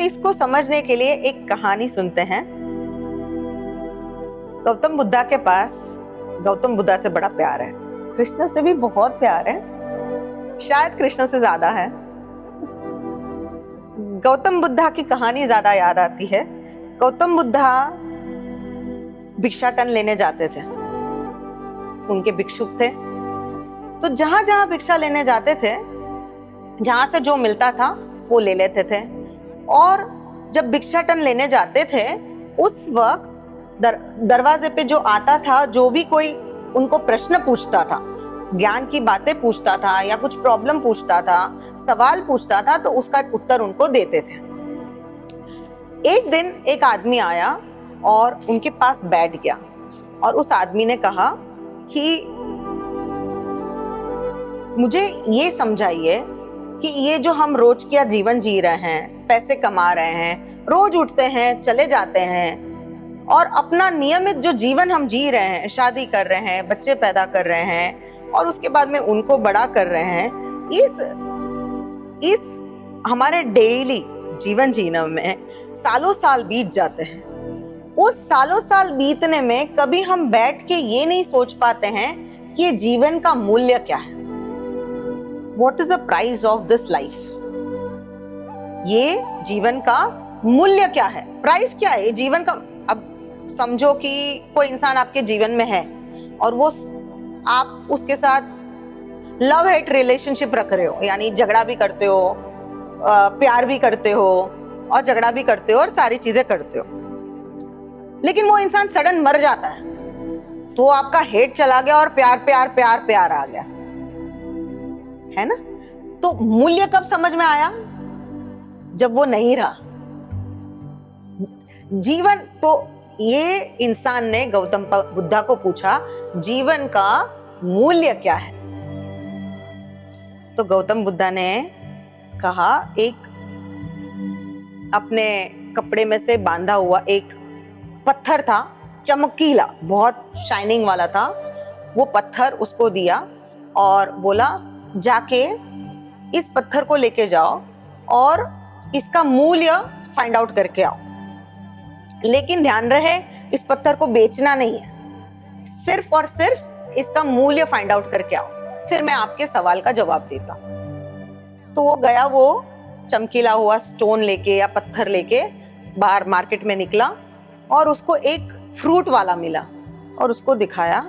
इसको समझने के लिए एक कहानी सुनते हैं। गौतम बुद्धा के पास गौतम बुद्धा से बड़ा प्यार है, कृष्ण से भी बहुत प्यार है, शायद कृष्ण से ज्यादा है। गौतम बुद्धा की कहानी ज्यादा याद आती है। गौतम बुद्धा भिक्षाटन लेने जाते थे, उनके भिक्षुक थे, तो जहां जहां भिक्षा लेने जाते थे, जहां से जो मिलता था वो ले लेते थे। और जब भिक्षाटन लेने जाते थे उस वक्त दरवाजे पे जो आता था, जो भी कोई उनको प्रश्न पूछता था, ज्ञान की बातें पूछता था या कुछ प्रॉब्लम पूछता था, सवाल पूछता था, तो उसका उत्तर उनको देते थे। एक दिन एक आदमी आया और उनके पास बैठ गया और उस आदमी ने कहा कि मुझे ये समझाइए कि ये जो हम रोज का जीवन जी रहे हैं, पैसे कमा रहे हैं, रोज उठते हैं, चले जाते हैं और अपना नियमित जो जीवन हम जी रहे हैं, शादी कर रहे हैं, बच्चे पैदा कर रहे हैं और उसके बाद में उनको बड़ा कर रहे हैं, इस हमारे डेली जीवन जीने में सालों साल बीत जाते हैं। उस सालों साल बीतने में कभी हम बैठ के ये नहीं सोच पाते हैं कि ये जीवन का मूल्य क्या है। What is the price of this life? ये जीवन का मूल्य क्या है, प्राइस क्या है ये जीवन का। अब समझो कि कोई इंसान आपके जीवन में है और वो आप उसके साथ लव हेट रिलेशनशिप रख रहे हो, यानी झगड़ा भी करते हो, प्यार भी करते हो और झगड़ा भी करते हो और सारी चीजें करते हो, लेकिन वो इंसान सडन मर जाता है, तो आपका हेट चला गया और प्यार प्यार प्यार प्यार आ गया, है ना। तो मूल्य कब समझ में आया? जब वो नहीं रहा जीवन। तो ये इंसान ने गौतम बुद्धा को पूछा, जीवन का मूल्य क्या है? तो गौतम बुद्धा ने कहा, एक अपने कपड़े में से बांधा हुआ एक पत्थर था, चमकीला, बहुत शाइनिंग वाला था। वो पत्थर उसको दिया और बोला, जाके इस पत्थर को लेके जाओ और इसका मूल्य फाइंड आउट करके आओ, लेकिन ध्यान रहे इस पत्थर को बेचना नहीं है, सिर्फ और सिर्फ इसका मूल्य फाइंड आउट करके आओ, फिर मैं आपके सवाल का जवाब देता हूं। तो वो गया, वो चमकीला हुआ स्टोन लेके या पत्थर लेके बाहर मार्केट में निकला और उसको एक फ्रूट वाला मिला और उसको दिखाया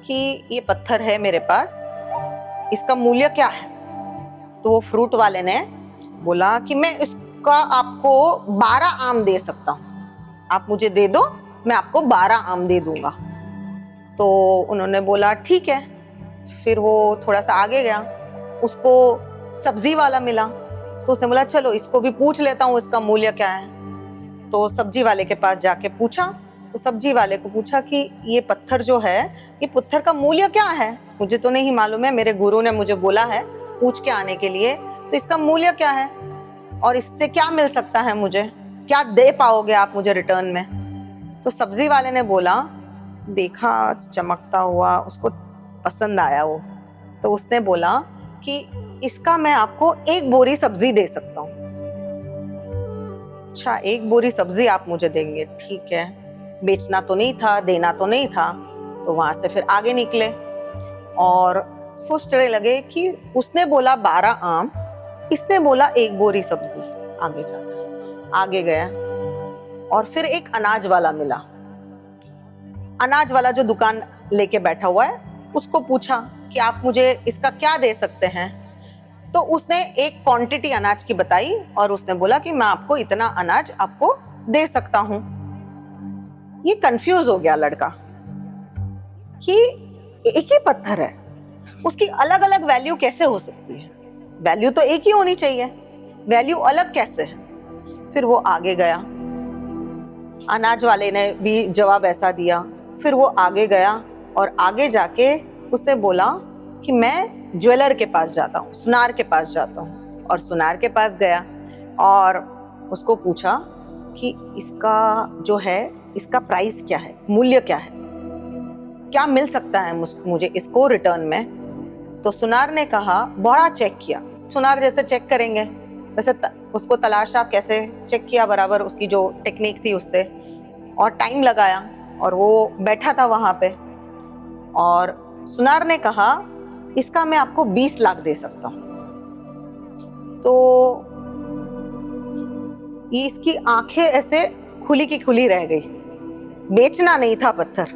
कि ये पत्थर है मेरे पास, इसका मूल्य क्या है। तो वो फ्रूट वाले ने बोला कि मैं इसका आपको 12 आम दे सकता हूँ, आप मुझे दे दो, मैं आपको 12 आम दे दूंगा। तो उन्होंने बोला ठीक है। फिर वो थोड़ा सा आगे गया, उसको सब्जी वाला मिला, तो उसने बोला चलो इसको भी पूछ लेता हूँ इसका मूल्य क्या है। तो सब्जी वाले के पास जाके पूछा, तो सब्जी वाले को पूछा कि ये पत्थर जो है, ये पत्थर का मूल्य क्या है? मुझे तो नहीं मालूम है, मेरे गुरु ने मुझे बोला है पूछ के आने के लिए, तो इसका मूल्य क्या है और इससे क्या मिल सकता है, मुझे क्या दे पाओगे आप मुझे रिटर्न में? तो सब्जी वाले ने बोला, देखा चमकता हुआ, उसको पसंद आया वो, तो उसने बोला कि इसका मैं आपको 1 बोरी सब्जी दे सकता हूँ। अच्छा, 1 बोरी सब्जी आप मुझे देंगे, ठीक है। बेचना तो नहीं था, देना तो नहीं था। तो वहां से फिर आगे निकले और सोचने लगे कि उसने बोला 12 आम, इसने बोला 1 बोरी सब्जी। आगे जाता, आगे गया और फिर एक अनाज वाला मिला। अनाज वाला जो दुकान लेके बैठा हुआ है, उसको पूछा कि आप मुझे इसका क्या दे सकते हैं? तो उसने एक क्वांटिटी अनाज की बताई और उसने बोला कि मैं आपको इतना अनाज आपको दे सकता हूं। ये कंफ्यूज हो गया लड़का कि एक ही पत्थर है, उसकी अलग अलग वैल्यू कैसे हो सकती है? वैल्यू तो एक ही होनी चाहिए, वैल्यू अलग कैसे है? फिर वो आगे गया, अनाज वाले ने भी जवाब ऐसा दिया। फिर वो आगे गया और आगे जाके उसने बोला कि मैं ज्वेलर के पास जाता हूँ, सुनार के पास जाता हूँ। और सुनार के पास गया और उसको पूछा कि इसका जो है, इसका प्राइस क्या है, मूल्य क्या है, क्या मिल सकता है मुझे इसको रिटर्न में? तो सुनार ने कहा, बड़ा चेक किया, सुनार जैसे चेक करेंगे, वैसे उसको तलाशा, कैसे चेक किया बराबर उसकी जो टेक्निक थी उससे, और टाइम लगाया, और वो बैठा था वहां पे। और सुनार ने कहा इसका मैं आपको 20 लाख दे सकता हूं। तो ये इसकी आंखें ऐसे खुली की खुली रह गई। बेचना नहीं था पत्थर,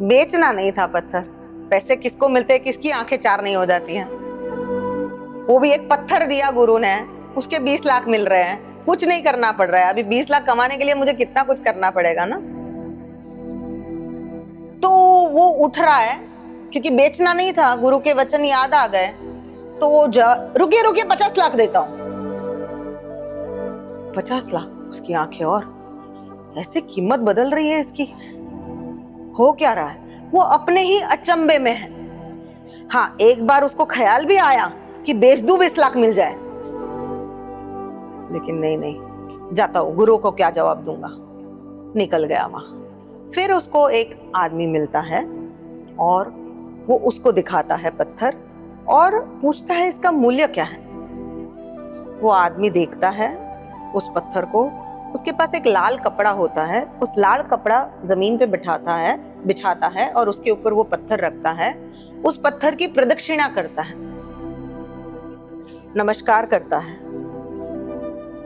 बेचना नहीं था पत्थर। पैसे किसको मिलते हैं, किसकी आंखें चार नहीं हो जाती हैं। वो भी एक पत्थर दिया गुरु ने, उसके 20 लाख मिल रहे हैं। कुछ नहीं करना पड़ रहा है। अभी 20 लाख कमाने के लिए मुझे कितना कुछ करना पड़ेगा ना। तो वो उठ रहा है, क्योंकि बेचना नहीं था, गुरु के वचन याद आ गए। तो वो रुकिए रुकिए, 50 लाख देता हूं। 50 लाख, उसकी आंखें और ऐसे कीमत बदल रही है इसकी। हो क्या रहा है, वो अपने ही अचंभे में है। हाँ, एक बार उसको ख्याल भी आया कि बेच दूं, 20 लाख मिल जाए, लेकिन नहीं, जाता हूं, गुरु को क्या जवाब दूंगा। निकल गया वहां। फिर उसको एक आदमी मिलता है और वो उसको दिखाता है पत्थर और पूछता है इसका मूल्य क्या है। वो आदमी देखता है उस पत्थर को। उसके पास एक लाल कपड़ा होता है, उस लाल कपड़ा जमीन पे बिछाता है और उसके ऊपर वो पत्थर रखता है। उस पत्थर की प्रदक्षिणा करता है, नमस्कार करता है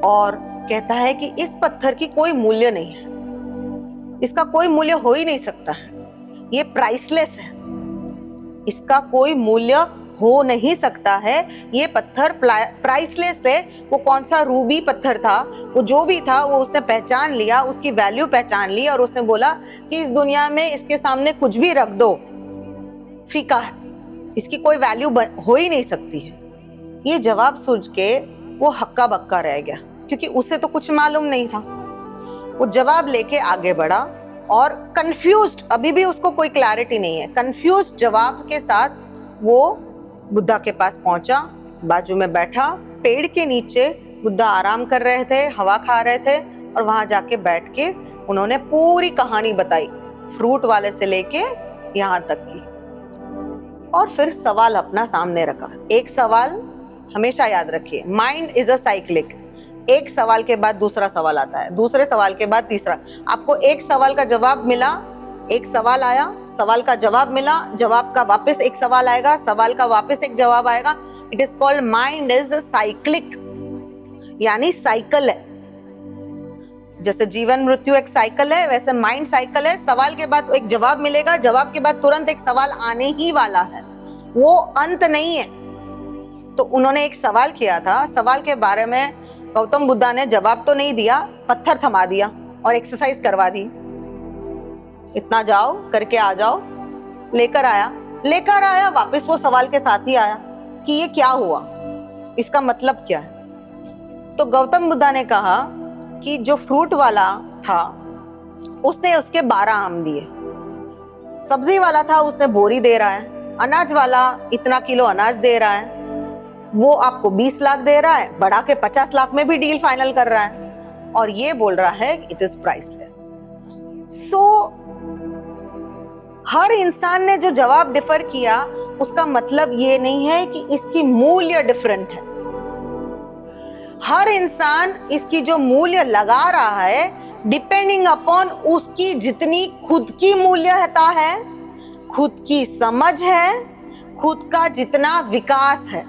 और कहता है कि इस पत्थर की कोई मूल्य नहीं है, इसका कोई मूल्य हो ही नहीं सकता है, ये प्राइसलेस है, इसका कोई मूल्य हो नहीं सकता है, ये पत्थर प्राइसलेस है। वो कौन सा रूबी पत्थर था, वो जो भी था, वो उसने पहचान लिया, उसकी वैल्यू पहचान ली और उसने बोला कि इस दुनिया में इसके सामने कुछ भी रख दो, फीका है, इसकी कोई वैल्यू हो ही नहीं सकती है। ये जवाब सुन के वो हक्का बक्का रह गया, क्योंकि उसे तो कुछ मालूम नहीं था। वो जवाब लेके आगे बढ़ा और कंफ्यूज्ड, अभी भी उसको कोई क्लैरिटी नहीं है, कंफ्यूज्ड जवाब के साथ वो बुद्धा के पास पहुंचा, बाजू में बैठा, पेड़ के नीचे बुद्धा आराम कर रहे थे, हवा खा रहे थे, और वहां जाके बैठ के उन्होंने पूरी कहानी बताई, फ्रूट वाले से लेके यहाँ तक की। और फिर सवाल अपना सामने रखा। एक सवाल हमेशा याद रखिए, माइंड इज अ साइक्लिक। एक सवाल के बाद दूसरा सवाल आता है, दूसरे सवाल के बाद तीसरा। आपको एक सवाल का जवाब मिला, एक सवाल आया, सवाल का जवाब मिला, जवाब का वापस एक सवाल आएगा, सवाल का वापस एक जवाब आएगा। It is called mind is cyclic, यानी साइकिल है। जैसे जीवन मृत्यु एक साइकिल है, वैसे माइंड साइकिल है। सवाल के बाद एक जवाब मिलेगा, जवाब के बाद तुरंत एक सवाल आने ही वाला है, वो अंत नहीं है। तो उन्होंने एक सवाल किया था, सवाल के बारे में गौतम बुद्धा ने जवाब तो नहीं दिया, पत्थर थमा दिया और एक्सरसाइज करवा दी, इतना जाओ करके आ जाओ। लेकर आया वापस वो सवाल के साथ ही आया कि ये क्या हुआ, इसका मतलब क्या है। तो गौतम बुद्धा ने कहा कि जो फ्रूट वाला था उसने उसके 12 आम दिए, सब्जी वाला था उसने बोरी दे रहा है, अनाज वाला इतना किलो अनाज दे रहा है, वो आपको 20 लाख दे रहा है, बढ़ा के 50 लाख में भी डील फाइनल कर रहा है, और ये बोल रहा है इट इज प्राइसलेस। सो हर इंसान ने जो जवाब डिफर किया, उसका मतलब ये नहीं है कि इसकी मूल्य डिफरेंट है। हर इंसान इसकी जो मूल्य लगा रहा है, डिपेंडिंग अपॉन उसकी जितनी खुद की मूल्यता है, खुद की समझ है, खुद का जितना विकास है,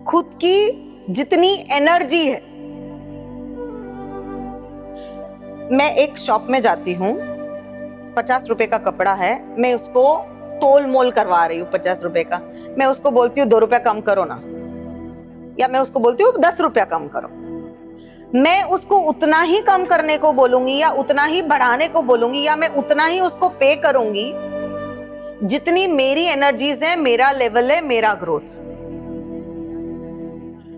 खुद की जितनी एनर्जी है। मैं एक शॉप में जाती हूँ, 50 रुपए का कपड़ा है, मैं उसको तोल मोल करवा रही हूँ 50 रुपए का, मैं उसको बोलती हूँ 2 रुपया कम करो ना, या मैं उसको बोलती हूँ 10 रुपया कम करो। मैं उसको उतना ही कम करने को बोलूंगी या उतना ही बढ़ाने को बोलूंगी, या मैं उतना ही उसको पे करूंगी जितनी मेरी एनर्जीज है, मेरा लेवल है, मेरा ग्रोथ।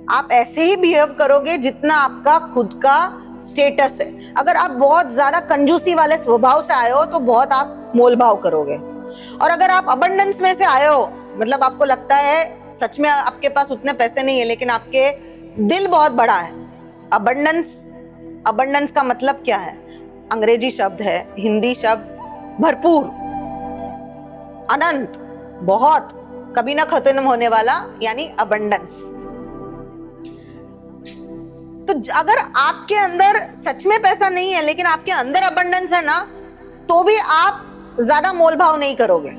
आप ऐसे ही बिहेव करोगे जितना आपका खुद का स्टेटस है। अगर आप बहुत ज्यादा कंजूसी वाले स्वभाव से आए हो तो बहुत आप मोल भाव करोगे, और अगर आप अबंडेंस में से आए हो, मतलब आपको लगता है सच में आपके पास उतने पैसे नहीं है लेकिन आपके दिल बहुत बड़ा है। अबंडेंस का मतलब क्या है? अंग्रेजी शब्द है, हिंदी शब्द भरपूर, अनंत, बहुत, कभी ना खत्म होने वाला, यानी अबंडेंस। तो अगर आपके अंदर सच में पैसा नहीं है लेकिन आपके अंदर अबंडेंस है ना, तो भी आप ज्यादा मोल भाव नहीं करोगे।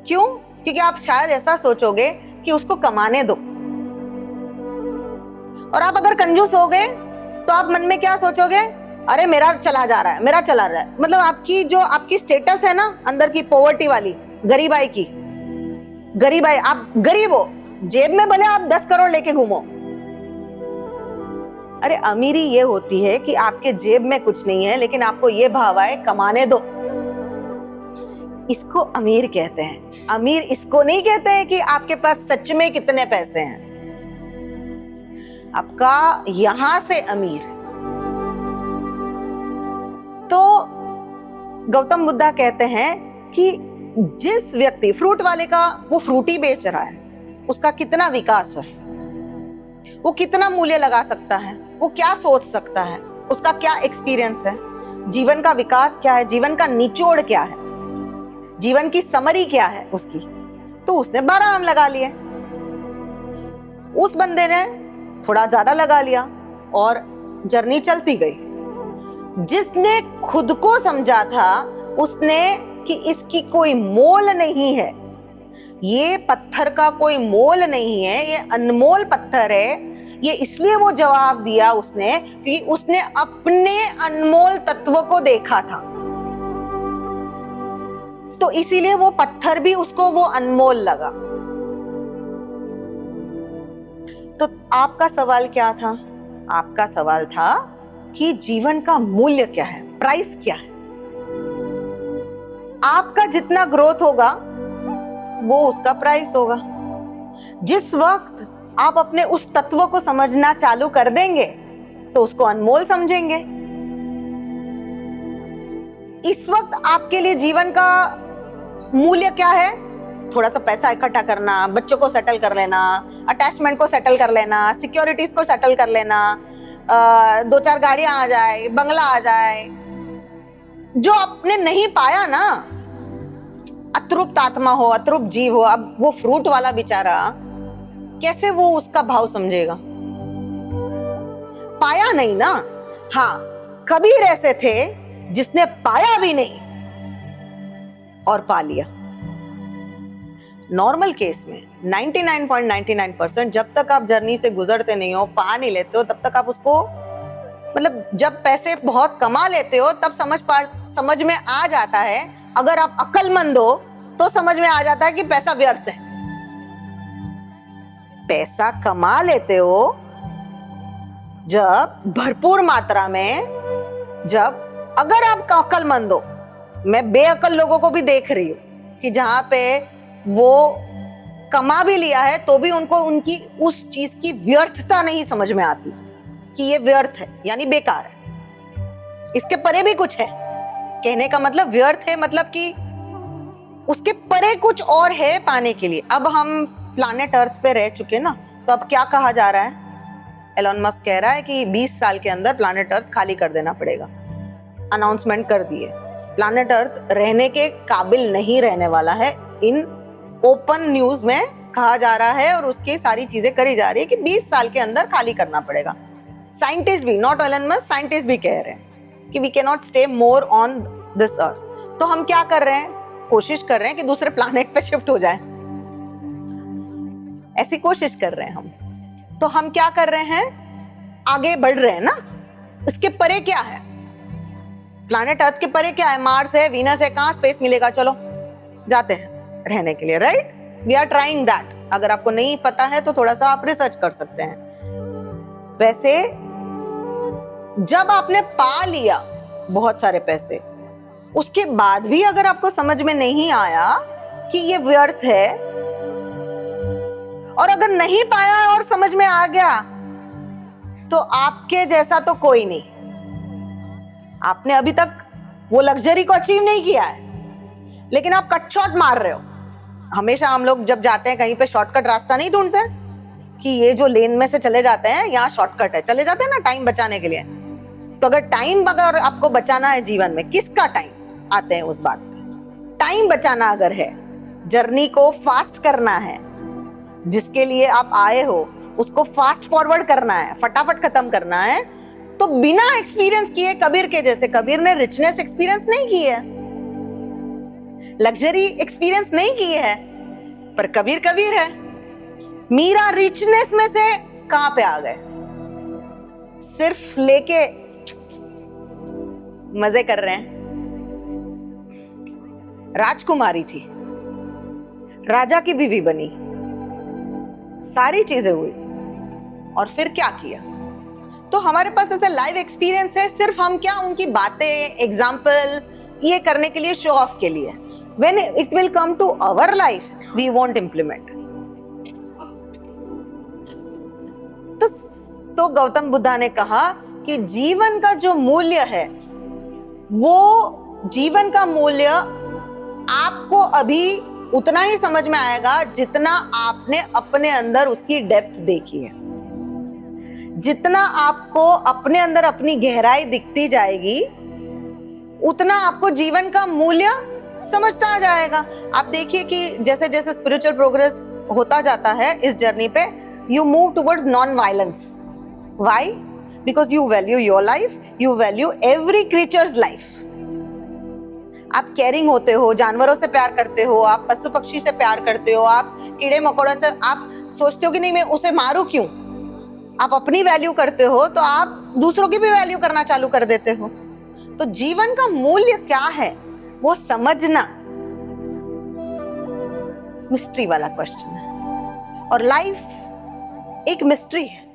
क्यों? क्योंकि आप शायद ऐसा सोचोगे कि उसको कमाने दो। और आप अगर कंजूस हो गए तो आप मन में क्या सोचोगे? अरे मेरा चला जा रहा है, मेरा चला रहा है। मतलब आपकी जो आपकी स्टेटस है ना अंदर की, पॉवर्टी वाली, गरीबाई की, गरीबाई, आप गरीब हो, जेब में भले आप 10 करोड़ लेके घूमो। अरे अमीरी ये होती है कि आपके जेब में कुछ नहीं है लेकिन आपको ये भाव आए कमाने दो। इसको अमीर कहते हैं। अमीर इसको नहीं कहते हैं कि आपके पास सच में कितने पैसे हैं। आपका यहां से अमीर। तो गौतम बुद्धा कहते हैं कि जिस व्यक्ति, फ्रूट वाले का, वो फ्रूटी बेच रहा है, उसका कितना विकास है, वो कितना मूल्य लगा सकता है, वो क्या सोच सकता है, उसका क्या एक्सपीरियंस है, जीवन का विकास क्या है, जीवन का निचोड़ क्या है, जीवन की समरी क्या है उसकी। तो उसने 12 आम लगा लिए, उस बंदे ने थोड़ा ज्यादा लगा लिया और जर्नी चलती गई। जिसने खुद को समझा था उसने कि इसकी कोई मोल नहीं है, ये पत्थर का कोई मोल नहीं है, ये अनमोल पत्थर है, ये इसलिए वो जवाब दिया उसने क्योंकि उसने अपने अनमोल तत्व को देखा था। तो इसीलिए वो पत्थर भी उसको वो अनमोल लगा। तो आपका सवाल क्या था? आपका सवाल था कि जीवन का मूल्य क्या है, प्राइस क्या है। आपका जितना ग्रोथ होगा वो उसका प्राइस होगा। जिस वक्त आप अपने उस तत्व को समझना चालू कर देंगे तो उसको अनमोल समझेंगे। इस वक्त आपके लिए जीवन का मूल्य क्या है? थोड़ा सा पैसा इकट्ठा करना, बच्चों को सेटल कर लेना, अटैचमेंट को सेटल कर लेना, सिक्योरिटीज को सेटल कर लेना, 2-4 गाड़ियां आ जाए, बंगला आ जाए। जो आपने नहीं पाया ना, अतृप्त आत्मा हो, अतृप्त जीव हो, अब वो फ्रूट वाला बेचारा कैसे वो उसका भाव समझेगा? पाया नहीं ना। हाँ, कबीर ऐसे थे जिसने पाया भी नहीं और पा लिया। नॉर्मल केस में 99.99% जब तक आप जर्नी से गुजरते नहीं हो, पा नहीं लेते हो, तब तक आप उसको, मतलब जब पैसे बहुत कमा लेते हो तब समझ में आ जाता है। अगर आप अक्लमंद हो तो समझ में आ जाता है कि पैसा व्यर्थ है। पैसा कमा लेते हो जब भरपूर मात्रा में, जब अगर आप अक्लमंद हो, मैं बेअक्ल लोगों को भी देख रही हूं कि जहां पे वो कमा भी लिया है तो भी उनको उनकी उस चीज की व्यर्थता नहीं समझ में आती कि ये व्यर्थ है, यानी बेकार है, इसके परे भी कुछ है। कहने का मतलब व्यर्थ है, मतलब कि उसके परे कुछ और है पाने के लिए। अब हम प्लैनेट अर्थ पे रह चुके ना, तो अब क्या कहा जा रहा है? एलन मस्क कह रहा है कि 20 साल के अंदर प्लैनेट अर्थ खाली कर देना पड़ेगा। अनाउंसमेंट कर दिए, प्लैनेट अर्थ रहने के काबिल नहीं रहने वाला है। इन ओपन न्यूज में कहा जा रहा है और उसकी सारी चीजें करी जा रही है कि 20 साल के अंदर खाली करना पड़ेगा। साइंटिस्ट भी, नॉट एलन मस्क, साइंटिस्ट भी कह रहे हैं कि we can not stay more on this earth. तो हम क्या कर रहे हैं? कोशिश कर रहे हैं कि दूसरे प्लैनेट पे शिफ्ट हो जाए, ऐसी कोशिश कर रहे हैं हम। तो हम क्या कर रहे हैं? आगे बढ़ रहे हैं ना। इसके परे क्या है? प्लैनेट अर्थ के परे क्या है? मार्स है, वीनस है, कहां स्पेस मिलेगा? चलो जाते हैं रहने के लिए, right? We are trying that. अगर आपको नहीं पता है तो थोड़ा सा आप रिसर्च कर सकते हैं। वैसे जब आपने पा लिया बहुत सारे पैसे, उसके बाद भी अगर आपको समझ में नहीं आया कि ये व्यर्थ है, और अगर नहीं पाया और समझ में आ गया, तो आपके जैसा तो कोई नहीं। आपने अभी तक वो लग्जरी को अचीव नहीं किया है, लेकिन आप कट शॉट मार रहे हो। हमेशा हम लोग जब जाते हैं कहीं पे शॉर्टकट रास्ता नहीं ढूंढते कि ये जो लेन में से चले जाते हैं, यहाँ शॉर्टकट है, चले जाते हैं ना टाइम बचाने के लिए। तो अगर टाइम अगर आपको बचाना है जीवन में, किसका टाइम? आते हैं उस बात पे। टाइम बचाना अगर है, जर्नी को फास्ट करना है, जिसके लिए आप आए हो उसको फास्ट फॉरवर्ड करना है, फटाफट खत्म करना है, तो बिना एक्सपीरियंस किए, कबीर के जैसे, कबीर ने रिचनेस एक्सपीरियंस नहीं की है, लग्जरी एक्सपीरियंस नहीं की है, पर कबीर कबीर है। मीरा रिचनेस में से कहां पे आ गए? सिर्फ लेके मजे कर रहे हैं। राजकुमारी थी, राजा की बीवी बनी, सारी चीजें हुई, और फिर क्या किया? तो हमारे पास ऐसा लाइव एक्सपीरियंस है, सिर्फ हम क्या उनकी बातें, एग्जाम्पल ये करने के लिए, शो ऑफ के लिए। When it will come to our life, we won't implement. तो गौतम बुद्धा ने कहा कि जीवन का जो मूल्य है, वो जीवन का मूल्य आपको अभी उतना ही समझ में आएगा जितना आपने अपने अंदर उसकी डेप्थ देखी है। जितना आपको अपने अंदर अपनी गहराई दिखती जाएगी, उतना आपको जीवन का मूल्य समझता आ जाएगा। आप देखिए कि जैसे जैसे स्पिरिचुअल प्रोग्रेस होता जाता है इस जर्नी पे, you move towards non violence. Why? Because you value your life, you value every creatures life. आप केयरिंग होते हो, जानवरों से प्यार करते हो, आप पशु पक्षी से प्यार करते हो, आप कीड़े मकोड़ों से, आप सोचते हो कि नहीं मैं उसे मारूं क्यों। आप अपनी वैल्यू करते हो तो आप दूसरों की भी वैल्यू करना चालू कर देते हो। तो जीवन का मूल्य क्या है वो समझना मिस्ट्री वाला क्वेश्चन है, और लाइफ एक मिस्ट्री है।